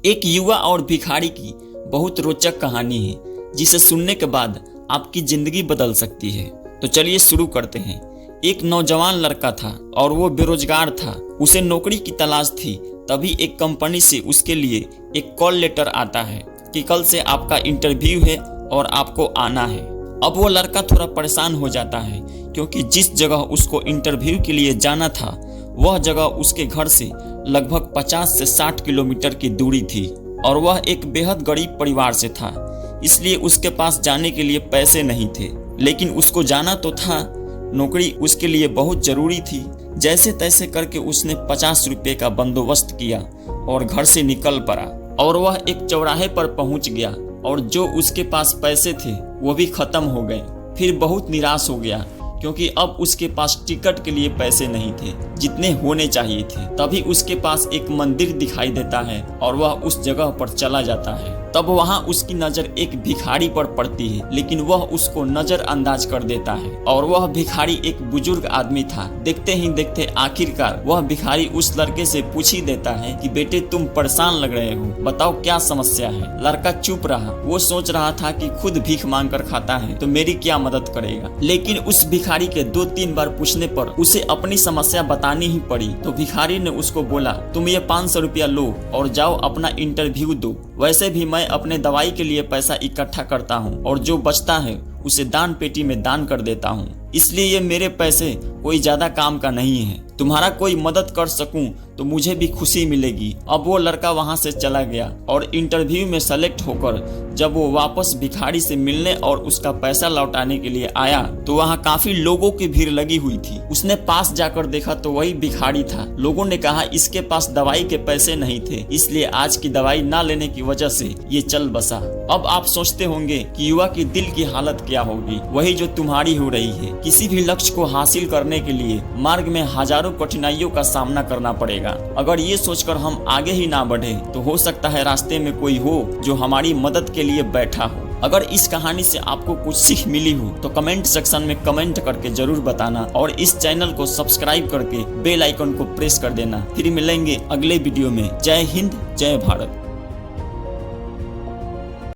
एक युवा और भिखारी की बहुत रोचक कहानी है जिसे सुनने के बाद आपकी जिंदगी बदल सकती है। तो चलिए शुरू करते हैं। एक नौजवान लड़का था और वो बेरोजगार था। उसे नौकरी की तलाश थी। तभी एक कंपनी से उसके लिए एक कॉल लेटर आता है कि कल से आपका इंटरव्यू है और आपको आना है। अब वो लड़का थोड़ा परेशान हो जाता है क्योंकि जिस जगह उसको इंटरव्यू के लिए जाना था वह जगह उसके घर से लगभग 50 से 60 किलोमीटर की दूरी थी और वह एक बेहद गरीब परिवार से था, इसलिए उसके पास जाने के लिए पैसे नहीं थे। लेकिन उसको जाना तो था, नौकरी उसके लिए बहुत जरूरी थी। जैसे तैसे करके उसने 50 रुपये का बंदोबस्त किया और घर से निकल पड़ा और वह एक चौराहे पर पहुंच गया और जो उसके पास पैसे थे वो भी खत्म हो गए। फिर बहुत निराश हो गया क्योंकि अब उसके पास टिकट के लिए पैसे नहीं थे जितने होने चाहिए थे। तभी उसके पास एक मंदिर दिखाई देता है और वह उस जगह पर चला जाता है। तब वहां उसकी नजर एक भिखारी पर पड़ती है, लेकिन वह उसको नजरअंदाज कर देता है और वह भिखारी एक बुजुर्ग आदमी था। देखते ही देखते आखिरकार वह भिखारी उस लड़के से पूछ ही देता है कि बेटे तुम परेशान लग रहे हो, बताओ क्या समस्या है। लड़का चुप रहा। वो सोच रहा था कि खुद भीख मांग कर खाता है तो मेरी क्या मदद करेगा। लेकिन उस भिखारी के 2-3 बार पूछने पर उसे अपनी समस्या बतानी ही पड़ी। तो भिखारी ने उसको बोला, तुम ये 500 रुपया लो और जाओ अपना इंटरव्यू दो। वैसे भी मैं अपने दवाई के लिए पैसा इकट्ठा करता हूँ और जो बचता है उसे दान पेटी में दान कर देता हूँ, इसलिए ये मेरे पैसे कोई ज्यादा काम का नहीं है। तुम्हारा कोई मदद कर सकूं तो मुझे भी खुशी मिलेगी। अब वो लड़का वहां से चला गया और इंटरव्यू में सेलेक्ट होकर जब वो वापस भिखारी से मिलने और उसका पैसा लौटाने के लिए आया तो वहां काफी लोगों की भीड़ लगी हुई थी। उसने पास जाकर देखा तो वही भिखारी था। लोगों ने कहा इसके पास दवाई के पैसे नहीं थे, इसलिए आज की दवाई ना लेने की वजह से ये चल बसा। अब आप सोचते होंगे कि युवा की दिल की हालत क्या होगी, वही जो तुम्हारी हो रही है। किसी भी लक्ष्य को हासिल करने के लिए मार्ग में हजारों कठिनाइयों का सामना करना पड़ेगा। अगर ये सोचकर हम आगे ही ना बढ़े तो हो सकता है रास्ते में कोई हो जो हमारी मदद के लिए बैठा हो। अगर इस कहानी से आपको कुछ सीख मिली हो तो कमेंट सेक्शन में कमेंट करके जरूर बताना और इस चैनल को सब्सक्राइब करके बेल आइकन को प्रेस कर देना। फिर मिलेंगे अगले वीडियो में। जय हिंद, जय भारत।